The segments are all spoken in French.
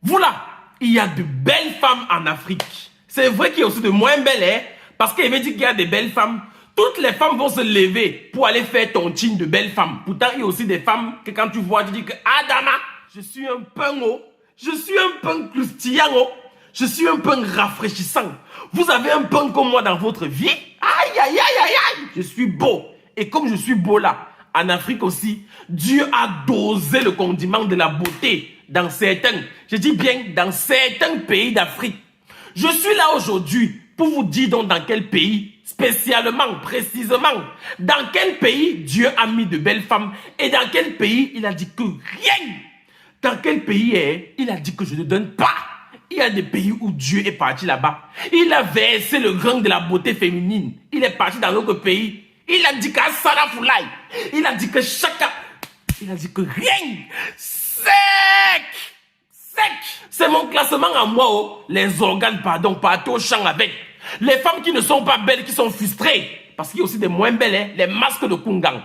Vous là, il y a de belles femmes en Afrique. C'est vrai qu'il y a aussi de moins belles, hein, parce qu'il veut dire qu'il y a de belles femmes. Toutes les femmes vont se lever pour aller faire ton team de belles femmes. Pourtant, il y a aussi des femmes que quand tu vois, tu dis que Adama, je suis un peu haut, je suis un peu croustillant, je suis un peu rafraîchissant. Vous avez un peu comme moi dans votre vie? Aïe, aïe, aïe, aïe, aïe, je suis beau. Et comme je suis beau là, en Afrique aussi, Dieu a dosé le condiment de la beauté dans certains, je dis bien dans certains pays d'Afrique. Je suis là aujourd'hui pour vous dire donc dans quel pays, spécialement, précisément, dans quel pays Dieu a mis de belles femmes et dans quel pays il a dit que rien. Dans quel pays il a dit que je ne donne pas. Il y a des pays où Dieu est parti là-bas. Il a versé le grain de la beauté féminine. Il est parti dans d'autres pays. Il a dit qu'à Sarafoulaï, il a dit que chacun, il a dit que rien. Sec. C'est mon classement à moi, oh. Les organes, pardon, partout au champ avec. Les femmes qui ne sont pas belles, qui sont frustrées. Parce qu'il y a aussi des moins belles, hein, les masques de Kungang.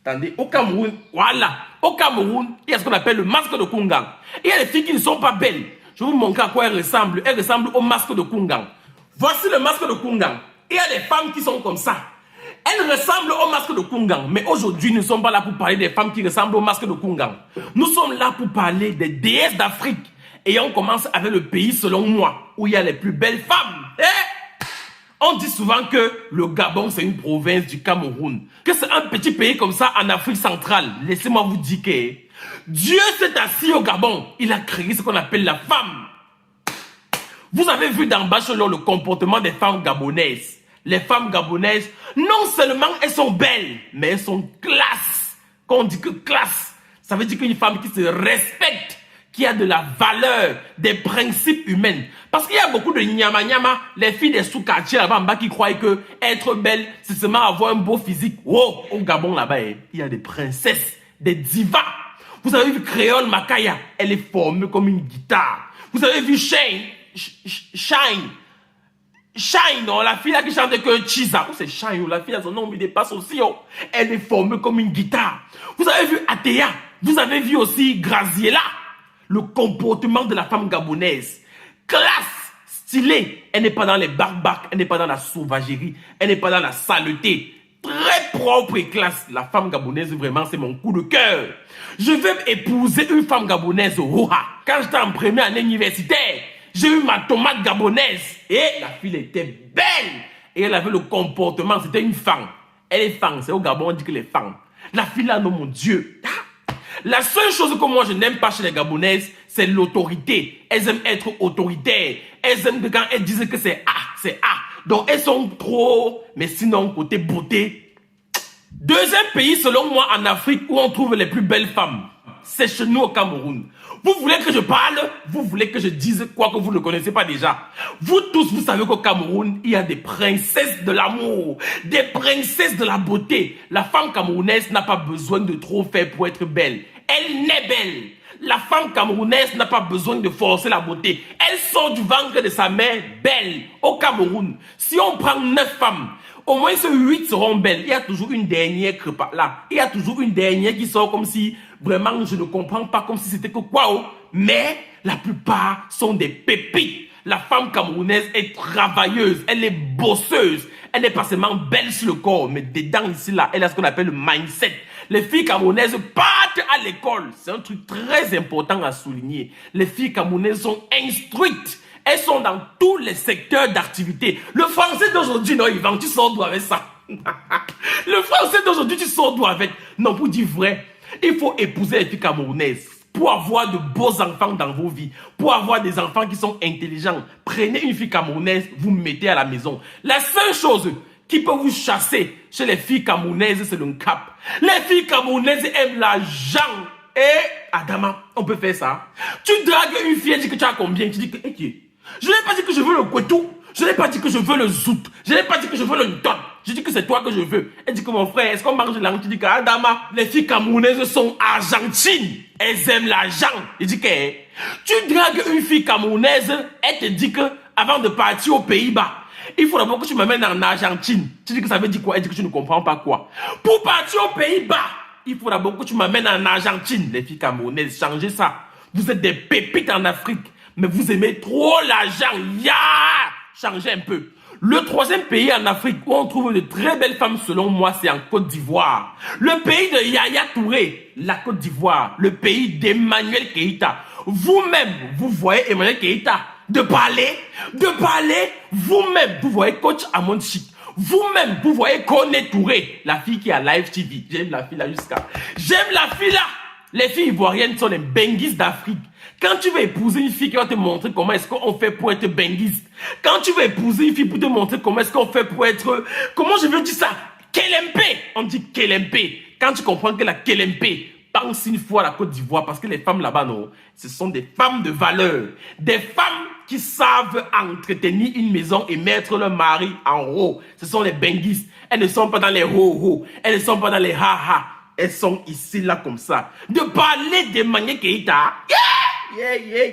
Attendez, au Cameroun, voilà. Au Cameroun, il y a ce qu'on appelle le masque de Kungang. Il y a des filles qui ne sont pas belles. Je vais vous montrer à quoi elles ressemblent. Elles ressemblent au masque de Kungang. Voici le masque de Kungang. Il y a des femmes qui sont comme ça. Elles ressemblent au masque de Kungang. Mais aujourd'hui, nous ne sommes pas là pour parler des femmes qui ressemblent au masque de Kungang. Nous sommes là pour parler des déesses d'Afrique. Et on commence avec le pays, selon moi, où il y a les plus belles femmes. On dit souvent que le Gabon, c'est une province du Cameroun. Que c'est un petit pays comme ça en Afrique centrale. Laissez-moi vous dire que Dieu s'est assis au Gabon. Il a créé ce qu'on appelle la femme. Vous avez vu dans Bachelor le comportement des femmes gabonaises. Les femmes gabonaises, non seulement elles sont belles, mais elles sont classe. Quand on dit que classe, ça veut dire qu'une femme qui se respecte, qui a de la valeur, des principes humains. Parce qu'il y a beaucoup de nyama-nyama, les filles des sous-quartiers là-bas en bas qui croient que être belle, c'est seulement avoir un beau physique. Oh, au Gabon là-bas, il y a des princesses, des divas. Vous avez vu Créole Makaya, elle est formée comme une guitare. Vous avez vu Shine, non, la fille là qui chante que Chiza, ou c'est Shine, la fille là, son nom me dépasse aussi, oh. Elle est formée comme une guitare. Vous avez vu Atea, vous avez vu aussi Graziella. Le comportement de la femme gabonaise. Classe, stylée. Elle n'est pas dans les barbacs, elle n'est pas dans la sauvagerie, elle n'est pas dans la saleté. Très propre et classe. La femme gabonaise, vraiment, c'est mon coup de cœur. Je vais épouser une femme gabonaise au Roha. Quand j'étais en première année universitaire, j'ai eu ma tomate gabonaise. Et la fille était belle. Et elle avait le comportement, c'était une femme. Elle est femme, c'est au Gabon, on dit que les femmes. La fille là, non, mon Dieu. La seule chose que moi je n'aime pas chez les Gabonaises, c'est l'autorité. Elles aiment être autoritaires. Elles aiment que quand elles disent que c'est A, c'est A. Donc elles sont trop, mais sinon côté beauté. Deuxième pays selon moi en Afrique où on trouve les plus belles femmes, c'est chez nous au Cameroun. Vous voulez que je parle? Vous voulez que je dise quoi que vous ne connaissez pas déjà? Vous tous, vous savez qu'au Cameroun, il y a des princesses de l'amour, des princesses de la beauté. La femme camerounaise n'a pas besoin de trop faire pour être belle. Elle naît belle. La femme camerounaise n'a pas besoin de forcer la beauté. Elle sort du ventre de sa mère belle. Au Cameroun, si on prend 9 femmes, au moins ces 8 seront belles. Il y a toujours une dernière là. Il y a toujours une dernière qui sort comme si, vraiment, je ne comprends pas, comme si c'était que quoi. Oh. Mais la plupart sont des pépites. La femme camerounaise est travailleuse, elle est bosseuse. Elle n'est pas seulement belle sur le corps, mais dedans ici, là, elle a ce qu'on appelle le mindset. Les filles camerounaises partent à l'école. C'est un truc très important à souligner. Les filles camerounaises sont instruites. Elles sont dans tous les secteurs d'activité. Le français d'aujourd'hui, non, Yvan, tu sors d'où avec ça? Le français d'aujourd'hui, tu sors d'où avec? Non, pour dire vrai, il faut épouser les filles camerounaises pour avoir de beaux enfants dans vos vies, pour avoir des enfants qui sont intelligents. Prenez une fille camerounaise, vous mettez à la maison. La seule chose qui peut vous chasser chez les filles camerounaises, c'est le cap. Les filles camerounaises aiment l'argent. Et Adama, on peut faire ça. Tu dragues une fille, elle dit que tu as combien? Tu dis que, je n'ai pas dit que je veux le kwetou. Je n'ai pas dit que je veux le zout. Je n'ai pas dit que je veux le don. Je dis que c'est toi que je veux. Elle dit que mon frère, est-ce qu'on mange l'argent? Tu dis que Adama, les filles camerounaises sont argentines. Elles aiment l'argent. Il dit que tu dragues une fille camerounaise, elle te dit que avant de partir aux Pays-Bas, il faut d'abord que tu m'amènes en Argentine. Tu dis que ça veut dire quoi? Elle dit que tu ne comprends pas quoi. Pour partir aux Pays-Bas, il faut d'abord que tu m'amènes en Argentine. Les filles camerounaises, changez ça. Vous êtes des pépites en Afrique, mais vous aimez trop l'argent. Changez un peu. Le troisième pays en Afrique où on trouve de très belles femmes, selon moi, c'est en Côte d'Ivoire. Le pays de Yaya Touré, la Côte d'Ivoire. Le pays d'Emmanuel Keïta. Vous-même, vous voyez Emmanuel Keïta de parler. Vous-même, vous voyez coach Amon Chic. Vous-même, vous voyez Koné Touré, la fille qui a Live TV. J'aime la fille là jusqu'à. J'aime la fille là. Les filles ivoiriennes sont les benguistes d'Afrique. Quand tu veux épouser une fille qui va te montrer comment est-ce qu'on fait pour être benguiste. Quand tu veux épouser une fille pour te montrer comment est-ce qu'on fait pour être... Comment je veux dire ça? Kelempe. On dit Kelempe. Quand tu comprends que la Kelempe, pense une fois à la Côte d'Ivoire, parce que les femmes là-bas, non, ce sont des femmes de valeur. Des femmes qui savent entretenir une maison et mettre leur mari en haut. Ce sont les benguistes. Elles ne sont pas dans les ho-ho. Elles ne sont pas dans les ha-ha. Elles sont ici, là, comme ça. De parler de Emmanuel Keïta.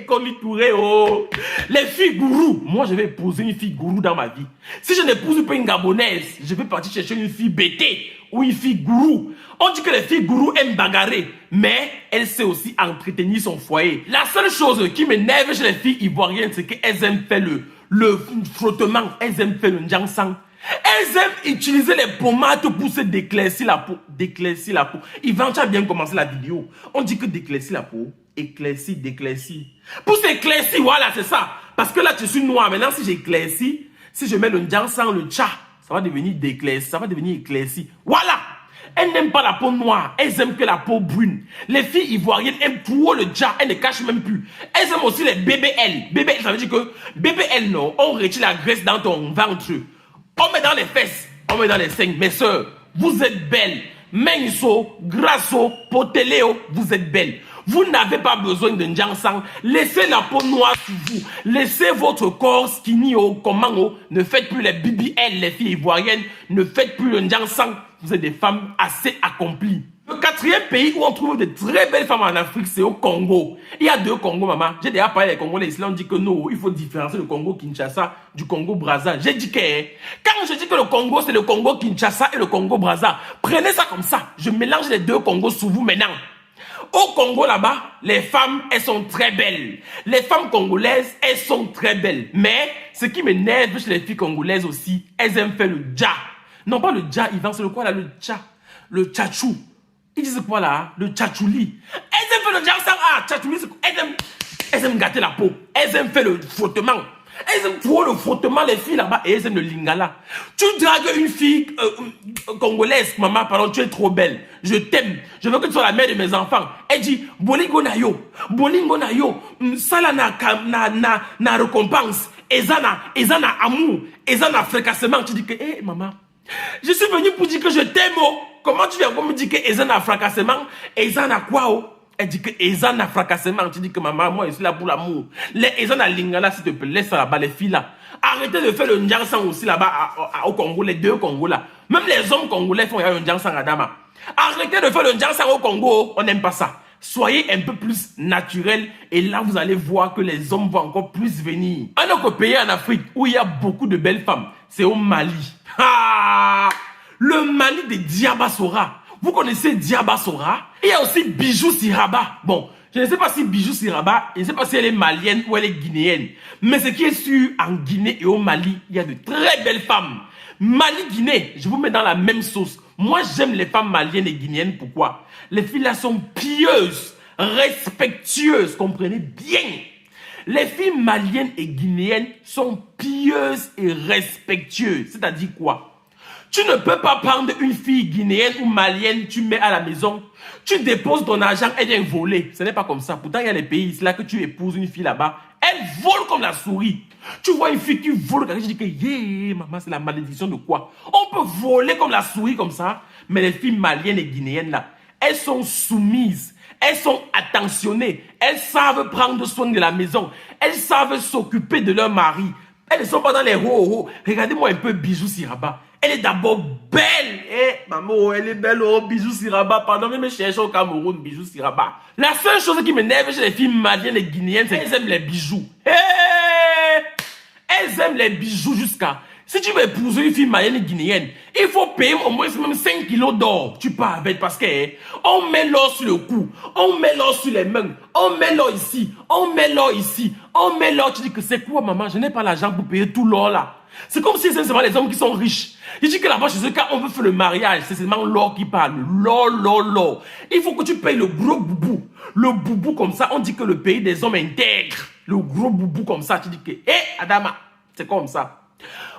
Koné Touré, oh. Les filles gourou. Moi, je vais épouser une fille gourou dans ma vie. Si je n'épouse pas une Gabonaise, je vais partir chercher une fille bêtée ou une fille gourou. On dit que les filles gourou aiment bagarrer, mais elle sait aussi entretenir son foyer. La seule chose qui m'énerve chez les filles ivoiriennes, c'est qu'elles aiment faire le frottement. Elles aiment faire le njansang. Elles aiment utiliser les pommades pour se déclaircir la peau. Déclaircir la peau. Yvan, tu as bien commencé la vidéo. On dit que déclaircir la peau, éclaircir, déclaircir. Pour s'éclaircir, voilà, c'est ça. Parce que là, tu suis noir. Maintenant, si j'éclaircis, si je mets le njansang, le tcha, ça va devenir déclairci, ça va devenir éclairci. Voilà. Elles n'aiment pas la peau noire, elles aiment que la peau brune. Les filles ivoiriennes aiment trop le tcha, elles ne cachent même plus. Elles aiment aussi les BBL. BBL, ça veut dire que BBL, non, on retire la graisse dans ton ventre. On met dans les fesses, on met dans les seins. Mes soeurs, vous êtes belles. Menso, Grasso, Poteleo, vous êtes belles. Vous n'avez pas besoin de njansang. Laissez la peau noire sur vous. Laissez votre corps skinny au comment. Ne faites plus les BBL, les filles ivoiriennes. Ne faites plus le njansang. Vous êtes des femmes assez accomplies. Le quatrième pays où on trouve de très belles femmes en Afrique, c'est au Congo. Il y a deux Congos, maman. J'ai déjà parlé des Congolais ici. On dit que non, il faut différencier le Congo Kinshasa du Congo Brazza. J'ai dit que, quand je dis que le Congo, c'est le Congo Kinshasa et le Congo Brazza, prenez ça comme ça. Je mélange les deux Congos sous vous maintenant. Au Congo là-bas, les femmes, elles sont très belles. Les femmes congolaises, elles sont très belles. Mais ce qui m'énerve chez les filles congolaises aussi, elles aiment faire le dja. Non, pas le dja, Yvan, c'est le quoi là, le tcha, le tchatchou. Ils disent quoi là? Le tchatchouli. Elles aiment faire le dja, ça, tchatchouli, elles aiment gâter la peau. Elles aiment faire le frottement. Elles aiment trop le frottement, les filles là-bas, et elles aiment le lingala. Tu dragues une fille congolaise, maman, pardon, tu es trop belle. Je t'aime. Je veux que tu sois la mère de mes enfants. Elle dit, bolingo na yo, sala na récompense, ezana amour, ezana fracassement. Tu dis que, hé, maman, je suis venu pour dire que je t'aime, oh. Comment tu viens pour me dire que ezana fracassement, ezana quoi, oh? Elle dit que ezana fracassement. Tu dis que maman, moi, je suis là pour l'amour. Les ezana lingala, s'il te plaît, laisse ça là-bas, les filles là. Arrêtez de faire le njansang aussi là-bas au Congo, les deux Congos là. Même les hommes congolais font le njansang à Dama. Arrêtez de faire le njansang au Congo, on n'aime pas ça. Soyez un peu plus naturel et là vous allez voir que les hommes vont encore plus venir. Un autre pays en Afrique où il y a beaucoup de belles femmes, c'est au Mali. Le Mali de Diabasora. Vous connaissez Diabasora? Il y a aussi Bijou Siraba. Bon, je ne sais pas si Bijou Siraba, je ne sais pas si elle est malienne ou elle est guinéenne. Mais ce qui est sûr, en Guinée et au Mali, il y a de très belles femmes. Mali-Guinée, je vous mets dans la même sauce. Moi, j'aime les femmes maliennes et guinéennes. Pourquoi? Les filles là sont pieuses, respectueuses, comprenez bien. Les filles maliennes et guinéennes sont pieuses et respectueuses. C'est-à-dire quoi? Tu ne peux pas prendre une fille guinéenne ou malienne, tu mets à la maison, tu déposes ton argent, elle vient voler. Ce n'est pas comme ça. Pourtant, il y a les pays, c'est là que tu épouses une fille là-bas, elle vole comme la souris. Tu vois une fille qui vole, tu dis que, yeah, maman, c'est la malédiction de quoi? On peut voler comme la souris comme ça, mais les filles maliennes et guinéennes là, elles sont soumises, elles sont attentionnées, elles savent prendre soin de la maison, elles savent s'occuper de leur mari. Elles ne sont pas dans les ho-ho. Regardez-moi un peu Bijou Siraba. Elle est d'abord belle. Eh, maman, elle est belle, oh, Bijou Siraba. Pardon, mais me chercher au Cameroun, Bijou Siraba. La seule chose qui m'énerve chez les filles maliennes et guinéennes, c'est qu'elles aiment les bijoux. Eh, elles aiment les bijoux jusqu'à... Si tu veux épouser une fille malienne guinéenne, il faut payer au moins même 5 kilos d'or. Tu pars avec parce que on met l'or sur le cou, on met l'or sur les mains, on met l'or ici, on met l'or ici, on met l'or. Tu dis que c'est quoi maman? Je n'ai pas l'argent pour payer tout l'or là. C'est comme si c'est seulement les hommes qui sont riches. Je dis que là-bas chez eux, quand on veut faire le mariage, c'est seulement l'or qui parle. L'or, l'or, l'or. Il faut que tu payes le gros boubou. Le boubou comme ça, on dit que le pays des hommes intègres. Le gros boubou comme ça, tu dis que, Adama, c'est comme ça.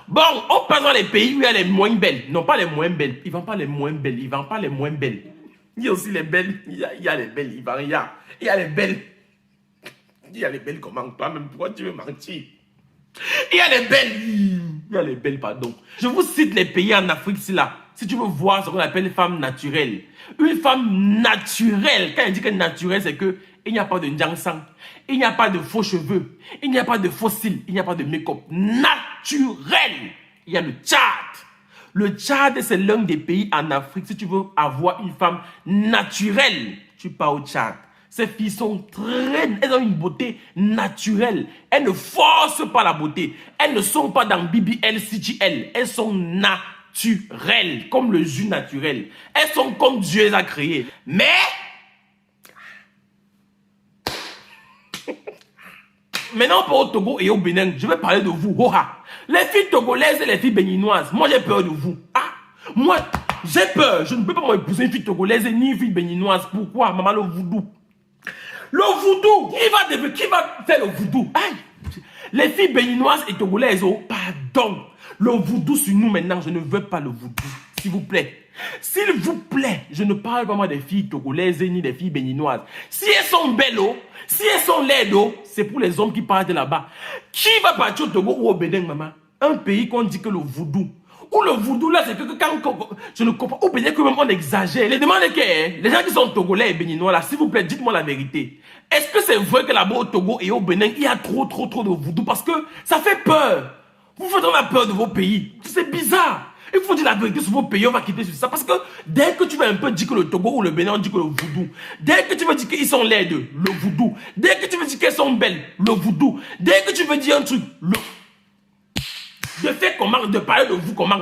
Bon, on passe dans les pays où il y a les moins belles. Non, pas les moins belles. Ils ne vendent pas les moins belles. Ils ne vendent pas les moins belles. Il y a aussi les belles. Il y a les belles. Il y a les belles. Il y a les belles comment toi-même. Pourquoi tu veux mentir? Il y a les belles. Il y a les belles, pardon. Je vous cite les pays en Afrique, c'est là. Si tu veux voir ce qu'on appelle une femme naturelle. Une femme naturelle. Quand elle dit que naturelle, c'est que il n'y a pas de njangsang. Il n'y a pas de faux cheveux. Il n'y a pas de faux cils. Il n'y a pas de make-up. Naturel. Il y a le Tchad. Le Tchad, c'est l'un des pays en Afrique. Si tu veux avoir une femme naturelle, tu pars au Tchad. Ces filles sont elles ont une beauté naturelle. Elles ne forcent pas la beauté. Elles ne sont pas dans BBL, CGL. Elles sont naturelles, comme le jus naturel. Elles sont comme Dieu les a créées. Mais maintenant, pour au Togo et au Bénin, je vais parler de vous. Oha. Les filles togolaises et les filles béninoises, moi j'ai peur de vous. Moi, j'ai peur. Je ne peux pas m'épouser une fille togolaise ni une fille béninoise. Pourquoi, maman, le voodoo? Le voodoo, qui va faire le voodoo? Les filles béninoises et togolaises, oh, pardon. Le voodoo sur nous maintenant, je ne veux pas le voodoo. S'il vous plaît. S'il vous plaît, je ne parle pas moi des filles togolaises ni des filles béninoises. Si elles sont belles, oh, si elles sont laides, oh, c'est pour les hommes qui partent de là-bas. Qui va partir au Togo ou au Bénin, maman? Un pays qu'on dit que le voodoo. Ou le voodoo là, c'est que quand je ne comprends pas. Ou peut-être que même on exagère. Les demandes que les gens qui sont togolais et béninois là, s'il vous plaît, dites-moi la vérité. Est-ce que c'est vrai que là-bas au Togo et au Bénin, il y a trop de voodoo? Parce que ça fait peur. Vous faites la peur de vos pays. C'est bizarre. Il faut dire la vérité sur vos pays, on va quitter sur ça. Parce que dès que tu vas un peu dire que le Togo ou le Bénin, on dit que le voodoo. Dès que tu veux dire qu'ils sont laides, le voodoo. Dès que tu veux dire qu'elles sont belles, le voodoo. Dès que tu veux dire un truc, de faire comment, de parler de vous comment.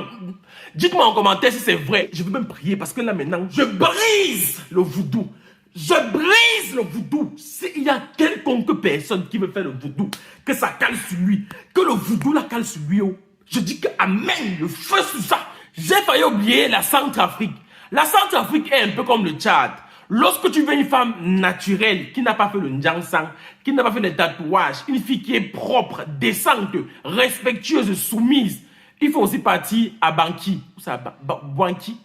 Dites-moi en commentaire si c'est vrai. Je veux même prier parce que là maintenant, je brise le voodoo. Je brise le voodoo. S'il y a quelconque personne qui veut faire le voodoo, que ça cale sur lui, que le voodoo la cale sur lui, oh. Je dis que amen, le feu sur ça. J'ai failli oublier la Centrafrique. La Centrafrique est un peu comme le Tchad. Lorsque tu veux une femme naturelle, qui n'a pas fait le njangsang, qui n'a pas fait les tatouages, une fille qui est propre, décente, respectueuse, soumise, il faut aussi partir à Banqui. Où ça, Banqui.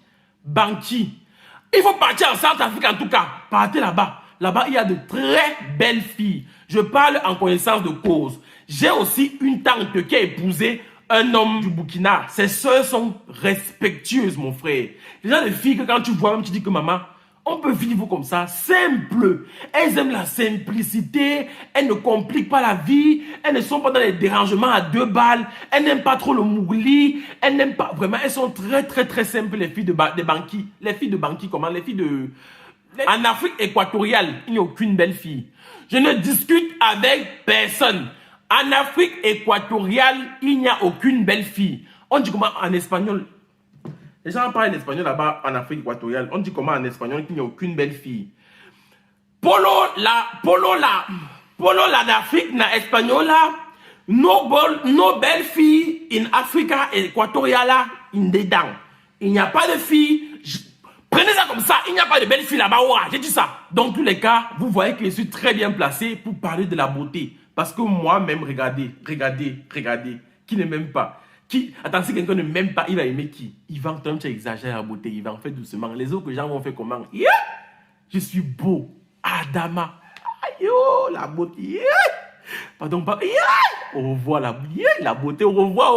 Il faut partir en Centrafrique en tout cas. Partez là-bas. Là-bas, il y a de très belles filles. Je parle en connaissance de cause. J'ai aussi une tante qui a épousé un homme du Burkina. Ses sœurs sont respectueuses, mon frère. Les gens de filles que quand tu vois, même tu dis que maman, on peut vivre comme ça, simple. Elles aiment la simplicité, elles ne compliquent pas la vie, elles ne sont pas dans les dérangements à 2 balles, elles n'aiment pas trop le mougli, elles n'aiment pas, vraiment, elles sont très simples, les filles de Banqui. Les filles de Banqui, comment? Les filles de... En Afrique équatoriale, il n'y a aucune belle fille. Je ne discute avec personne. En Afrique équatoriale, il n'y a aucune belle fille. On dit comment en espagnol? Les gens parlent l'espagnol là-bas en Afrique équatoriale. On dit comment en espagnol qu'il n'y a aucune belle fille. Polo la d'Afrique na espagnol no belle fille in Africa équatoriale in dedans. Il n'y a pas de fille. Prenez ça comme ça, il n'y a pas de belle fille là-bas. J'ai dit ça. Dans tous les cas, vous voyez que je suis très bien placé pour parler de la beauté. Parce que moi-même, regardez, qui ne m'aime pas. Attends, si quelqu'un ne m'aime pas, il va aimer qui? Il va entendre, tu exagères la beauté, il va en faire doucement. Les autres gens vont faire comment? Yeah! Je suis beau. Adama. Aïe, oh, la beauté. Yeah! Pardon, pas. Yeah! Au revoir la beauté, au revoir.